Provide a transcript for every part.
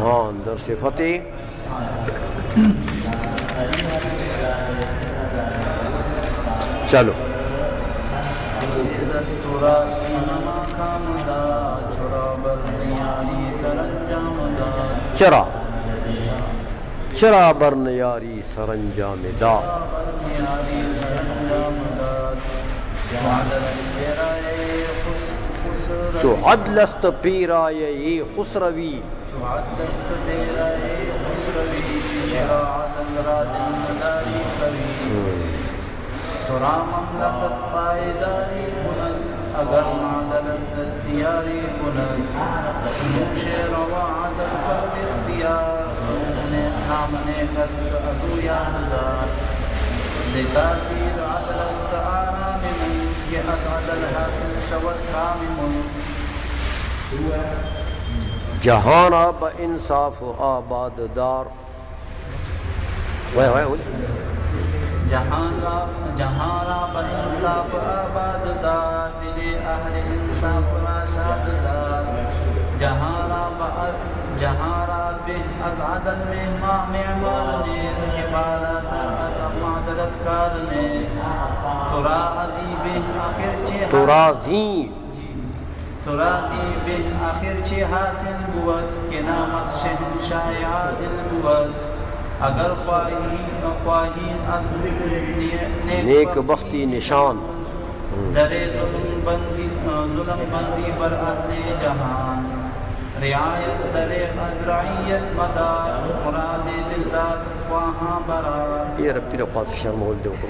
ہاں در صفت چلو چرا چرا برن یاری سرانجام داد چو عدل است پیرایه خسروی ترا مملکت پائیداری کند اگر معدل دستیاری کند شعر و عدل پر اختیار نامنے قصد ازو یاددار لتاثیر عدل است آرام ملک کہ از عدل حاصل شود کام ملک جہاں با انصاف و آباد دار جہاں را پر انصاف آباد دار دل اہل انصاف را شاد دار جہاں را به از عدل میں ما معمار نیست کہ بالا تر از معدلت کار نیست ترا عزی به آخر چه ترازی به آخر چه حاصل بود کہ نامت شہنشاہ عادل بود اگر خواہین از نیک بختی نشان در ظلم بندی بر اہل جہان رعایت در از رعیت مدار مراد دلدار خواہاں برار یہ ربی نے پاس شرم ہول دے کو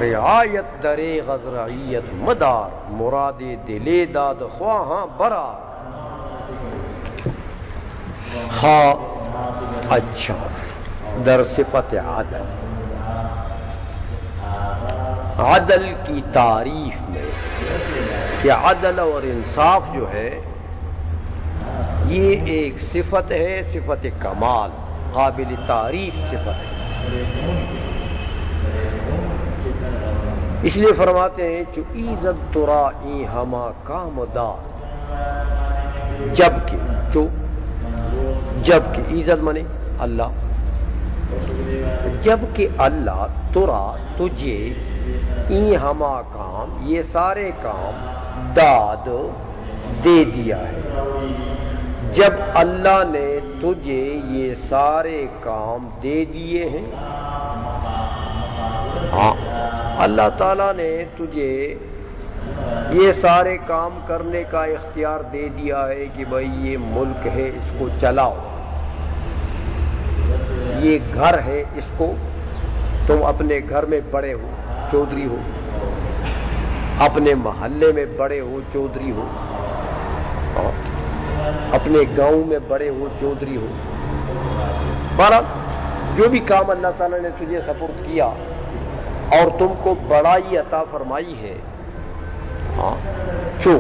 رعایت درے غزرعیت مدار مراد دلے داد خواہاں برار ہاں اچھا در صفت عدل عدل کی تعریف میں کہ عدل اور انصاف جو ہے یہ ایک صفت ہے، صفت کمال، قابل تعریف صفت ہے. اس لیے فرماتے ہیں چو ایزد ترائی ہما کام دار جبکہ ایزد منے اللہ، جبکہ اللہ ترا تجھے ای ہما کام یہ سارے کام داد دے دیا ہے. جب اللہ نے تجھے یہ سارے کام دے دیے ہیں، ہاں اللہ تعالیٰ نے تجھے یہ سارے کام کرنے کا اختیار دے دیا ہے کہ بھائی یہ ملک ہے اس کو چلاؤ، یہ گھر ہے اس کو، تم اپنے گھر میں بڑے ہو چودھری ہو، اپنے محلے میں بڑے ہو چودھری ہو، اپنے گاؤں میں بڑے ہو چودھری ہو. بہرحال جو بھی کام اللہ تعالیٰ نے تجھے سپرد کیا اور تم کو بڑائی عطا فرمائی ہے، ہاں چو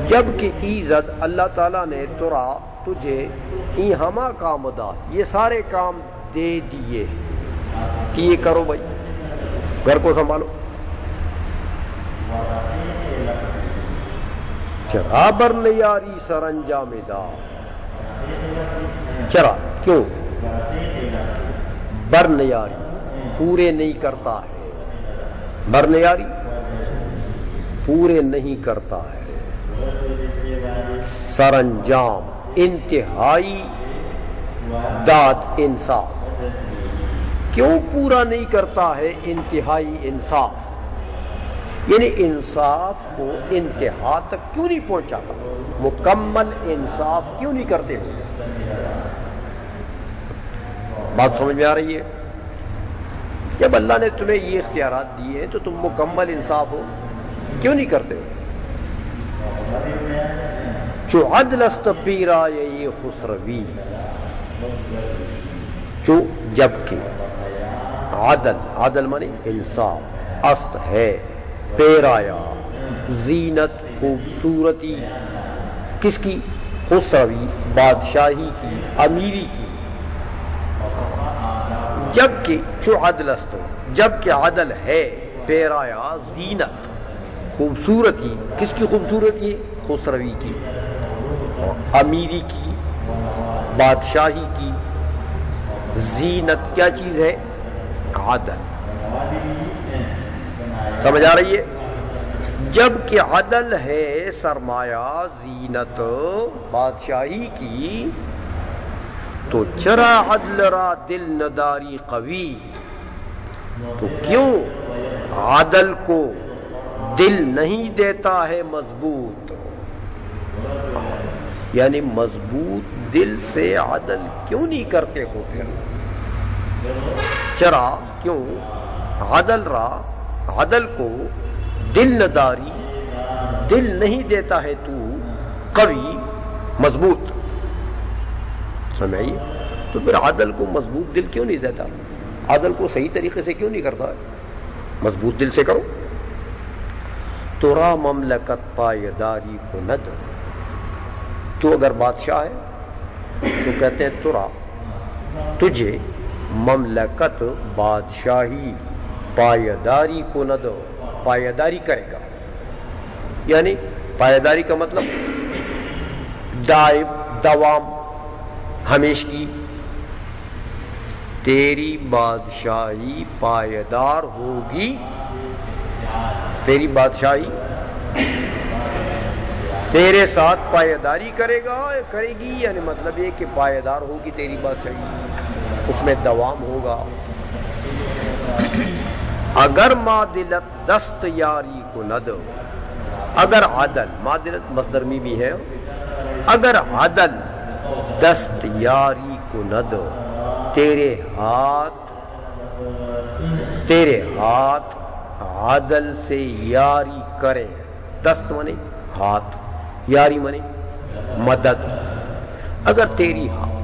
جب کہ ایزد اللہ تعالیٰ نے ترا تجھے ای ہما کام دا یہ سارے کام دے دیے کہ یہ کرو بھائی، گھر کو سنبھالو. چرا برن یاری سرانجام دار، چرا کیوں برن یاری پورے نہیں کرتا ہے، برن یاری پورے نہیں کرتا ہے، سرانجام انتہائی داد انصاف، کیوں پورا نہیں کرتا ہے انتہائی انصاف، یعنی انصاف کو انتہا تک کیوں نہیں پہنچاتا، مکمل انصاف کیوں نہیں کرتے ہو. بات سمجھ میں آ رہی ہے؟ جب اللہ نے تمہیں یہ اختیارات دیے ہیں تو تم مکمل انصاف ہو کیوں نہیں کرتے ہو. چو عدل است پیرایہ یہ خسروی، چو جبکہ عدل مانی انصاف، است ہے پیرایا زینت خوبصورتی، کس کی؟ خسروی بادشاہی کی، امیری کی. جبکہ چو عدل است، جبکہ عدل ہے پیرایا زینت خوبصورتی، کس کی خوبصورتی ہے؟ خسروی کی، امیری کی، بادشاہی کی۔ زینت کیا چیز ہے؟ عدل۔ سمجھ آ رہی ہے؟ جبکہ عدل ہے سرمایہ زینت بادشاہی کی، تو چرا عدل را دل نداری قوی، تو کیوں عدل کو دل نہیں دیتا ہے مضبوط؟ یعنی مضبوط دل سے عدل کیوں نہیں کرتے ہو پھر؟ چرا کیوں عدل کو دل نداری، دل نہیں دیتا ہے تو قوی مضبوط؟ سمجھائیے، تو پھر عدل کو مضبوط دل کیوں نہیں دیتا؟ عدل کو صحیح طریقے سے کیوں نہیں کرتا ہے؟ مضبوط دل سے کرو۔ ترا مملکت پائیداری کو ند، تو اگر بادشاہ ہے تو کہتے ہیں ترا، تجھے مملکت بادشاہی پائیداری کو نہ دو، پائیداری کرے گا، یعنی پائیداری کا مطلب دائم، دوام، ہمیشگی۔ تیری بادشاہی پائیدار ہوگی، تیری بادشاہی تیرے ساتھ پائیداری کرے گی، یعنی مطلب یہ کہ پائیدار ہوگی تیری بادشاہی، اس میں دوام ہوگا۔ اگر معدلت دست یاری کو نہ دو، اگر عدل، معدلت مصدر بھی ہے، اگر عدل دست یاری کو نہ دو، تیرے ہاتھ عدل سے یاری کرے، دست منے ہاتھ، یاری منے مدد، اگر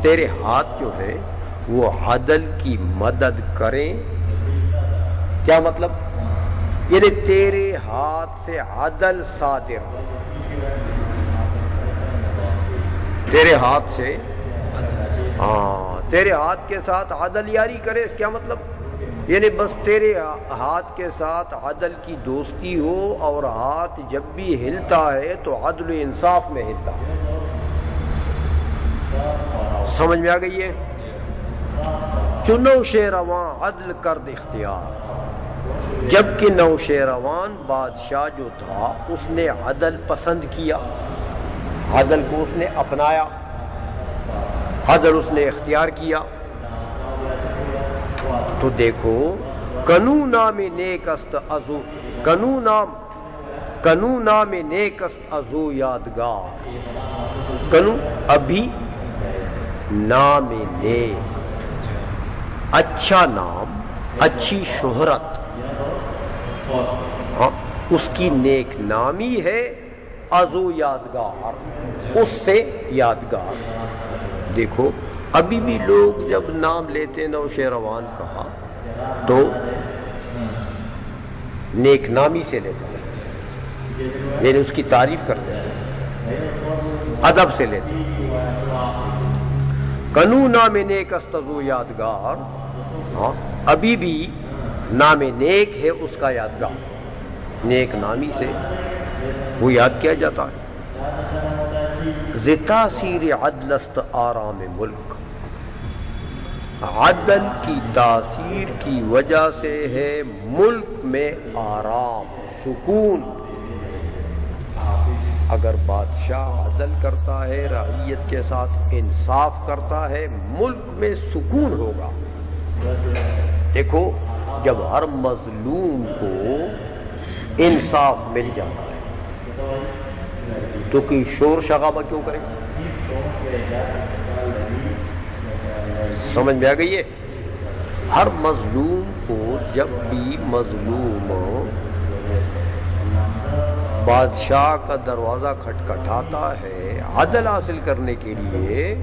تیرے ہاتھ جو ہے وہ عدل کی مدد کریں، کیا مطلب؟ یعنی تیرے ہاتھ سے عدل صادر، تیرے ہاتھ سے، تیرے ہاتھ کے ساتھ عدل یاری کرے، اس کیا مطلب؟ یعنی بس تیرے ہاتھ کے ساتھ عدل کی دوستی ہو، اور ہاتھ جب بھی ہلتا ہے تو عدل و انصاف میں ہلتا ہے۔ سمجھ میں آ گئی ہے؟ چنو شیروان عدل کرد اختیار، جبکہ نوشیروان بادشاہ جو تھا اس نے عدل پسند کیا، عدل کو اس نے اپنایا، عدل اس نے اختیار کیا۔ تو دیکھو، کنو نام نیک است ازو، کنو نام نیک است ازو یادگار، کنو ابھی نام نیک، اچھا نام، اچھی شہرت، اس کی نیک نامی ہے، ازو یادگار، اس سے یادگار۔ دیکھو ابھی بھی لوگ جب نام لیتے نوشیروان کہا تو نیک نامی سے لیتے ہیں، یعنی اس کی تعریف کرتے ہیں، ادب سے لیتے ہیں۔ کنو نام نیک است ازو یادگار، ابھی بھی نام نیک ہے اس کا یادگار، نیک نامی سے وہ یاد کیا جاتا ہے۔ ز تاثیر عدل است آرام ملک، عدل کی تاثیر کی وجہ سے ہے ملک میں آرام، سکون۔ اگر بادشاہ عدل کرتا ہے، رعیت کے ساتھ انصاف کرتا ہے، ملک میں سکون ہوگا۔ دیکھو جب ہر مظلوم کو انصاف مل جاتا ہے تو کوئی شور شغابہ کیوں کرے؟ سمجھ میں آ گئی ہے؟ ہر مظلوم کو جب بھی مظلوم بادشاہ کا دروازہ کھٹکھٹاتا ہے عدل حاصل کرنے کے لیے،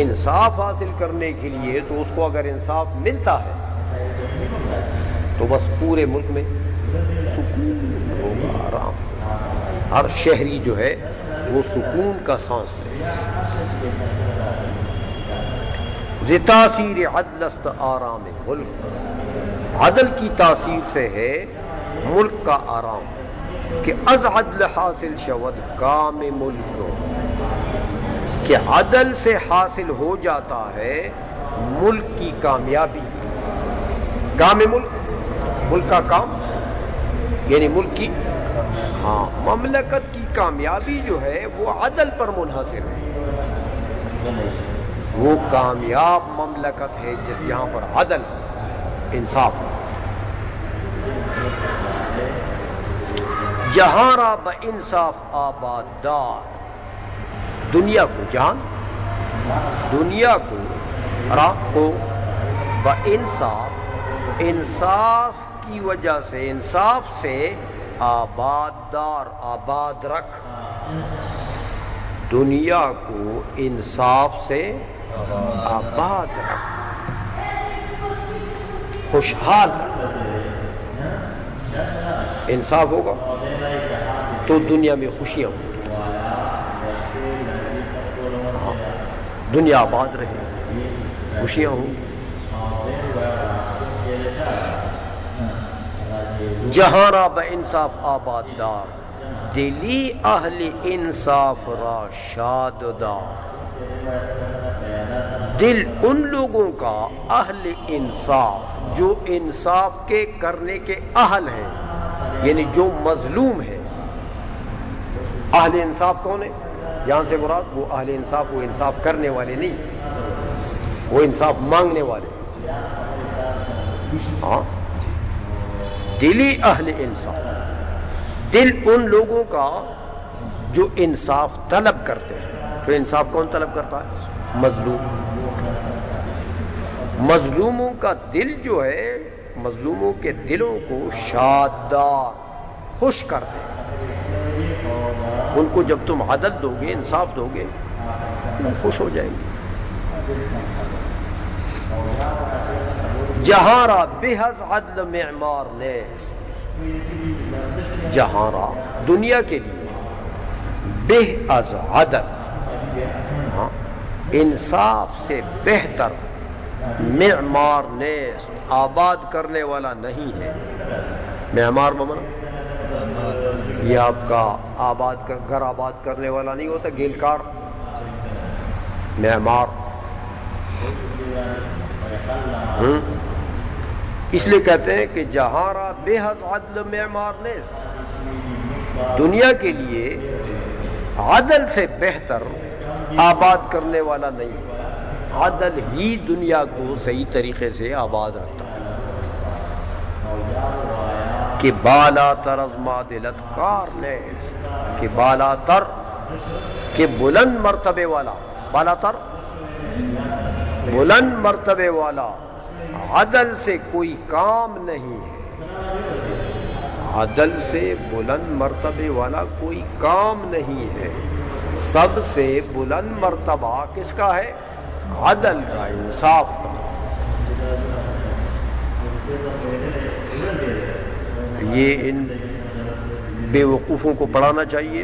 انصاف حاصل کرنے کے لیے، تو اس کو اگر انصاف ملتا ہے تو بس پورے ملک میں سکون ہوگا، آرام، ہر شہری جو ہے وہ سکون کا سانس لے۔ ذی تاثیر عدل است آرام ملک، عدل کی تاثیر سے ہے ملک کا آرام، کہ از عدل حاصل شود کام ملک، کہ عدل سے حاصل ہو جاتا ہے ملک کی کامیابی۔ کام ملک، ملک کا کام یعنی ملک کی مملکت کی کامیابی جو ہے وہ عدل پر منحصر ہے۔ وہ کامیاب مملکت ہے جہاں پر عدل انصاف ہے۔ جہاں را بانصاف آباد دار، دنیا کو جان، دنیا کو را کو بانصاف، انصاف کی وجہ سے، انصاف سے آباد دار، آباد رکھ، دنیا کو انصاف سے آباد رکھ، خوشحال رکھ۔ انصاف ہوگا تو دنیا میں خوشیاں ہوں گی، دنیا آباد رہے، خوشیاں ہوں گی۔ جہاں را بانصاف آباد دار، دلی اہل انصاف را شاد دار، دل ان لوگوں کا اہل انصاف جو انصاف کے کرنے کے اہل ہیں، یعنی جو مظلوم ہے۔ اہل انصاف کون ہے؟ یہاں سے مراد وہ اہل انصاف، وہ انصاف کرنے والے نہیں، وہ انصاف مانگنے والے۔ ہاں، دلی اہل انصاف، دل ان لوگوں کا جو انصاف طلب کرتے ہیں۔ تو انصاف کون طلب کرتا ہے؟ مظلوم۔ مظلوموں کا دل جو ہے، مظلوموں کے دلوں کو شاددار، خوش کر دے۔ ان کو جب تم عدل دو گے، انصاف دو گے، وہ خوش ہو جائیں گے۔ جہاں را بحظ عدل معمار نیست، جہاں را دنیا کے لیے بہ از عدل، انصاف سے بہتر، معمار نیست، آباد کرنے والا نہیں ہے۔ معمار ممن یہ آپ کا آباد گھر آباد کرنے والا نہیں ہوتا، گیلکار، معمار۔ اس لیے کہتے ہیں کہ جہاں را بحظ عدل معمار نیست، دنیا کے لیے عدل سے بہتر آباد کرنے والا نہیں ہے۔ عدل ہی دنیا کو صحیح طریقے سے آباد رکھتا ہے۔ کہ بالا تر از معدلت کار نیست، کہ بالا تر، کہ بلند مرتبے والا، بالا تر بلند مرتبے والا، عدل سے کوئی کام نہیں ہے۔ عدل سے بلند مرتبے والا کوئی کام نہیں ہے۔ سب سے بلند مرتبہ کس کا ہے؟ عدل کا، انصاف کا۔ یہ ان بے وقوفوں کو پڑھانا چاہیے۔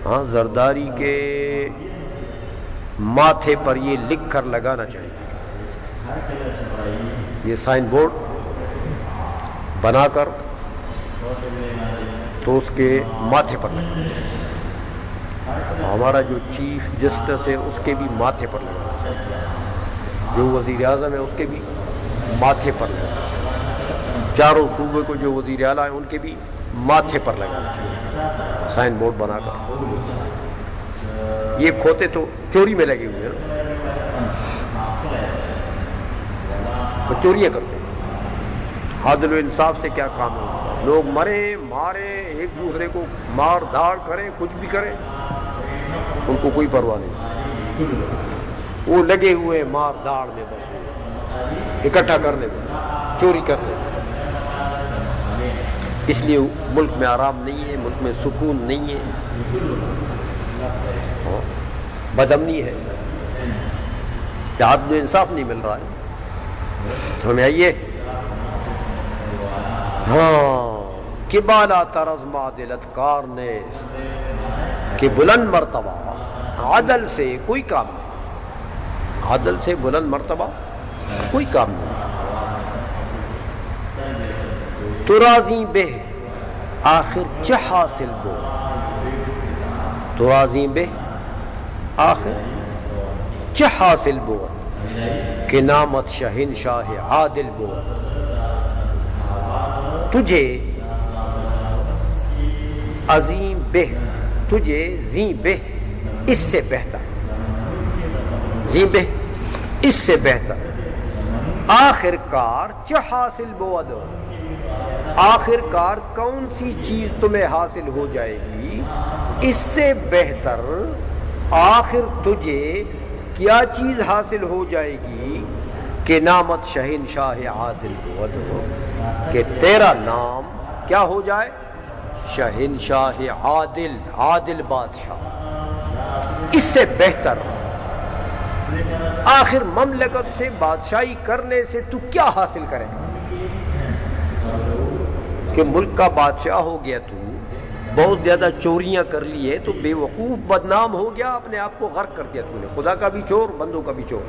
ہاں، زرداری کے ماتھے پر یہ لکھ کر لگانا چاہیے، یہ سائن بورڈ بنا کر تو اس کے ماتھے پر لگانا چاہیے۔ ہمارا جو چیف جسٹس ہے اس کے بھی ماتھے پر لگانا چاہیے، جو وزیر اعظم ہے اس کے بھی ماتھے پر لگانا چاہیے، چاروں صوبے کو جو وزیر اعلیٰ ہیں ان کے بھی ماتھے پر لگانا چاہیے، سائن بورڈ بنا کر۔ یہ کھوتے تو چوری میں لگے ہوئے ہیں، تو چوریاں کرتے ہیں۔ عدل و انصاف سے کیا کام ہے؟ لوگ مرے مارے، ایک دوسرے کو مار دھاڑ کریں، کچھ بھی کریں، ان کو کوئی پرواہ نہیں۔ وہ لگے ہوئے مار دھاڑ میں، بس اکٹھا کرنے میں، چوری کرنے میں۔ اس لیے ملک میں آرام نہیں ہے، ملک میں سکون نہیں ہے، بدامنی ہے، عدل و انصاف نہیں مل رہا ہے۔ ہمیں آئیے، ہاں، کہ بالا ترز معدلت کار نیست، کہ بلند مرتبہ عدل سے کوئی کام نہیں، عدل سے بلند مرتبہ کوئی کام نہیں. ترازی بے آخر چہ حاصل بو. ترازی بے آخر چہ حاصل بو کہ نامت شہنشاہ عادل بو. تجھے عظیم بہ، تجھے زیں بہ اس سے بہتر، زیں بہ اس سے بہتر. آخر کار چہ حاصل بود، آخر کار کون سی چیز تمہیں حاصل ہو جائے گی اس سے بہتر. آخر تجھے کیا چیز حاصل ہو جائے گی کہ نامت شہنشاہ عادل بود، کہ تیرا نام کیا ہو جائے؟ شہنشاہ عادل، عادل بادشاہ. اس سے بہتر آخر مملکت سے بادشاہی کرنے سے تو کیا حاصل کرے کہ ملک کا بادشاہ ہو گیا، تو بہت زیادہ چوریاں کر لی ہے تو بے وقوف بدنام ہو گیا، اپنے آپ کو غرق کر دیا تو نے. خدا کا بھی چور، بندوں کا بھی چور.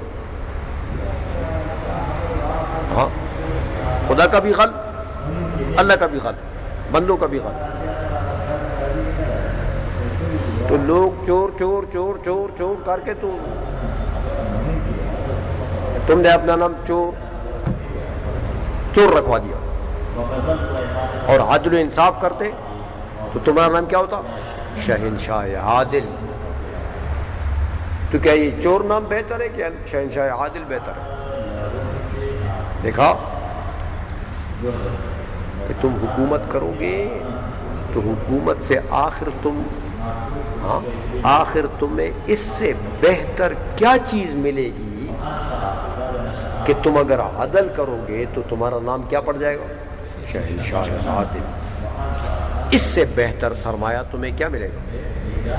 ہاں، خدا کا بھی غل، اللہ کا بھی غل، بندوں کا بھی غل. تو لوگ چور چور چور چور چور کر کے تو تم نے اپنا نام چور چور رکھوا دیا. اور عدل و انصاف کرتے تو تمہارا نام کیا ہوتا؟ شہنشاہ عادل. تو کیا یہ چور نام بہتر ہے کہ شہنشاہ عادل بہتر ہے؟ دیکھا کہ تم حکومت کرو گے تو حکومت سے آخر تم، ہاں، آخر تمہیں اس سے بہتر کیا چیز ملے گی کہ تم اگر عدل کرو گے تو تمہارا نام کیا پڑ جائے گا؟ شہنشاہ عادل. اس سے بہتر سرمایہ تمہیں کیا ملے گا؟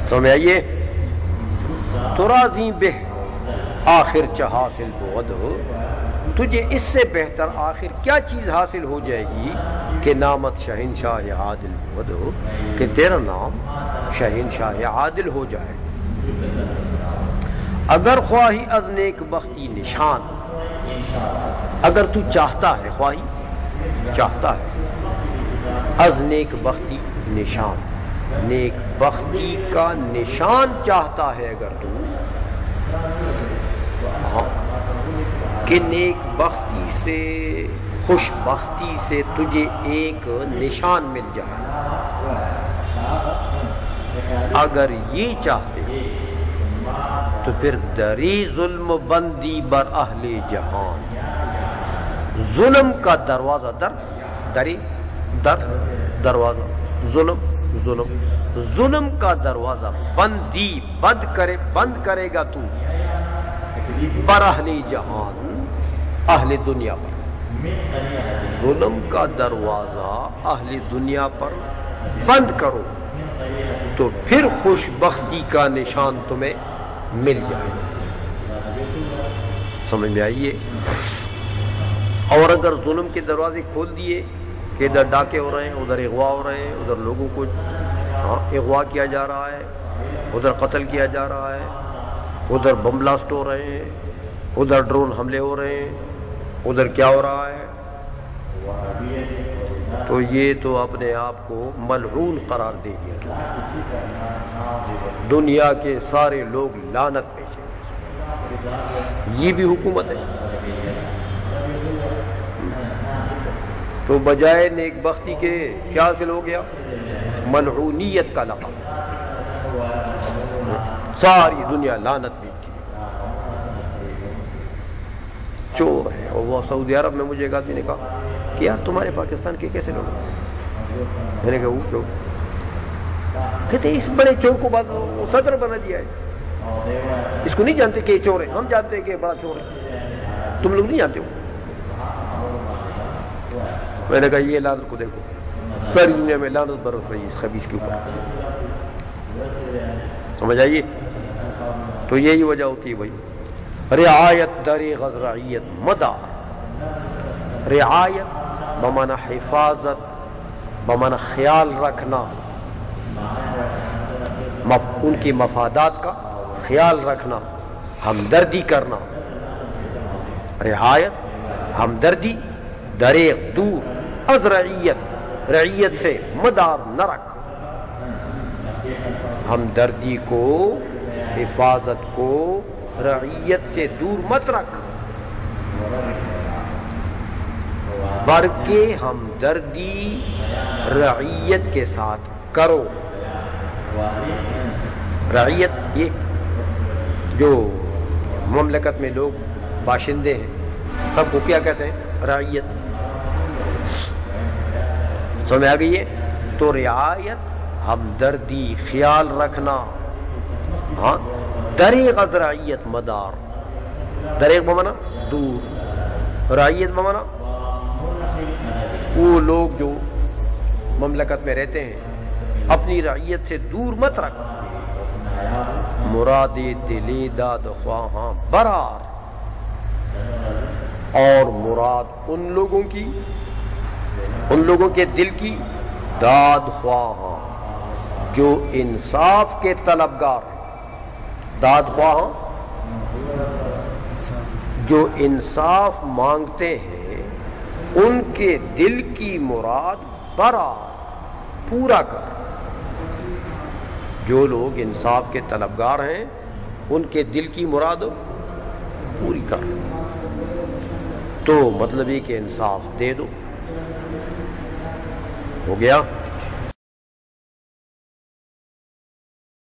سمجھ آئیے؟ ترازی بہ آخر چہ حاصل بود، تجھے اس سے بہتر آخر کیا چیز حاصل ہو جائے گی کہ نامت شہنشاہ عادل بود، کہ تیرا نام شہنشاہ عادل ہو جائے. اگر خواہی از نیک بختی نشان، اگر تو چاہتا ہے، خواہی چاہتا ہے، از نیک بختی نشان، نیک بختی کا نشان چاہتا ہے اگر تو، ہاں، کہ نیک بختی سے، خوش بختی سے تجھے ایک نشان مل جائے. اگر یہ چاہتے تو پھر دری ظلم بندی بر اہل جہان. ظلم کا دروازہ دری در دروازہ، ظلم کا دروازہ بندی بند کرے گا تو بر اہل جہان، اہل دنیا پر. ظلم کا دروازہ اہل دنیا پر بند کرو تو پھر خوش بختی کا نشان تمہیں مل جائے. سمجھ میں آئیے؟ اور اگر ظلم کے دروازے کھول دیے کہ ادھر ڈاکے ہو رہے ہیں، ادھر اغوا ہو رہے ہیں، ادھر لوگوں کو اغوا کیا جا رہا ہے، ادھر قتل کیا جا رہا ہے، ادھر بم بلاسٹ ہو رہے ہیں، ادھر ڈرون حملے ہو رہے ہیں، ادھر کیا ہو رہا ہے، تو یہ تو اپنے آپ کو ملعون قرار دے دیا. دنیا کے سارے لوگ لعنت بھیجیں. یہ بھی حکومت ہے. تو بجائے نیک بختی کے کیا حاصل ہو گیا؟ ملعونیت کا لقب. ساری دنیا لعنت بھیجتی چور ہے. اور وہ سعودی عرب میں مجھے ایک آدمی نے کہا کہ یار تمہارے پاکستان کے کیسے لوگ ہیں؟ میں نے کہا وہ کیوں؟ کہتے اس بڑے چور کو صدر بنا دیا ہے. اس کو نہیں جانتے کہ یہ چور ہے؟ ہم جانتے ہیں کہ بڑا چور ہے، تم لوگ نہیں جانتے ہو. میں نے کہا یہ لعنت کو دیکھو، ساری دنیا میں لعنت برس رہی ہے اس خبیث کے اوپر. سمجھ آئیے؟ تو یہی وجہ ہوتی ہے بھائی. رعایت در غزرعیت مدار. رعایت بمعنی حفاظت، بمعنی خیال رکھنا ان کی مفادات کا خیال رکھنا، ہمدردی کرنا. رعایت ہمدردی، دریغ دور، از رعیت رعیت سے مدار نہ رکھ. ہمدردی کو، حفاظت کو رعیت سے دور مت رکھ، بلکہ ہمدردی رعیت کے ساتھ کرو. رعیت یہ جو مملکت میں لوگ باشندے ہیں سب کو کیا کہتے ہیں؟ رعیت. سمجھ آ گئی ہے؟ تو رعایت ہمدردی، خیال رکھنا. ہاں دریغ از رعیت مدار، دریغ بمانا دور، رعیت بمانا وہ لوگ جو مملکت میں رہتے ہیں اپنی رعیت سے دور مت رکھ. مراد دلی داد خواہاں برار، اور مراد ان لوگوں کی، ان لوگوں کے دل کی داد خواہاں جو انصاف کے طلبگار ہیں. داد خواہاں جو انصاف مانگتے ہیں، ان کے دل کی مراد برار، پورا کر. جو لوگ انصاف کے طلبگار ہیں ان کے دل کی مراد پوری کر. تو مطلب یہ کہ انصاف دے دو. ہو گیا.